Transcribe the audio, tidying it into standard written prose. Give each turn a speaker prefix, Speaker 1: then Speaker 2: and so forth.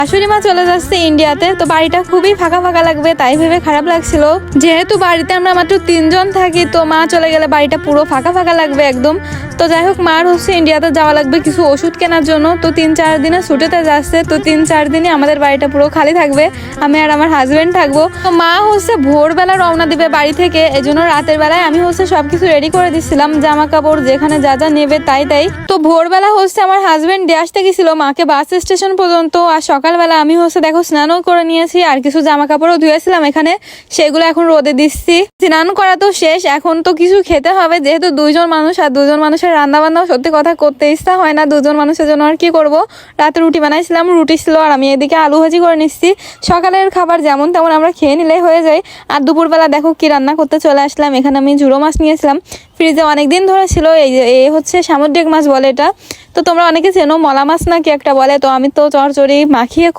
Speaker 1: শাশুড়ি মা চলে যাচ্ছে ইন্ডিয়াতে, তো বাড়িটা খুবই ফাঁকা ফাঁকা লাগবে, তাই ভেবে খারাপ লাগছিল। যেহেতু বাড়িতে আমরা মাত্র 3 জন থাকি, তো মা চলে গেলে বাড়িটা পুরো ফাঁকা ফাঁকা লাগবে একদম। তো যাই হোক, মার হচ্ছে ইন্ডিয়াতে যাওয়া লাগবে কিছু ওষুধ কেনার জন্য, তো 3-4 দিনে ছুটিতে যাচ্ছে। তো 3-4 দিনে আমাদের বাড়িটা পুরো খালি থাকবে, আমি আর আমার হাজবেন্ড থাকবো। তো মা হচ্ছে ভোরবেলা রওনা দিবে বাড়ি থেকে, এজন্য রাতের বেলায় আমি হচ্ছে সবকিছু রেডি করে দিচ্ছিলাম, জামা কাপড় যেখানে যা যা নেবে তাই তাই। তো ভোরবেলা হচ্ছে আমার হাজবেন্ড দিয়ে আসতে গেছিল মাকে বাস স্টেশন পর্যন্ত, আর সকালবেলা আমি হচ্ছে দেখো স্নানও করে নিয়েছি, আর কিছু জামা কাপড়ও ধুয়েছিলাম এখানে, সেগুলো এখন রোদে দিচ্ছি। স্নান করা তো শেষ, এখন তো কিছু খেতে হবে, যেহেতু 2 জন মানুষ, আর 2 জন মানুষের রান্না বান্নাও সত্যি কথা করতে ইচ্ছা হয় না, 2 জন মানুষের জন্য আর কি করব। রাতে রুটি বানাইছিলাম, রুটি ছিল, আর আমি এদিকে আলু ভাজি করে নিচ্ছি। সকালের খাবার যেমন তেমন আমরা খেয়ে নিলে হয়ে যায়। আর দুপুরবেলা দেখো কি রান্না করতে চলে আসলাম, এখানে আমি ঝুড়ো মাছ নিয়েছিলাম, ফ্রিজে অনেকদিন ধরে ছিল। এই হচ্ছে সামুদ্রিক মাছ বলে এটা, তো তোমরা অনেকে চেনো, মলা মাছ নাকি একটা বলে। তো আমি তো চড়চড়ি মাখিয়ে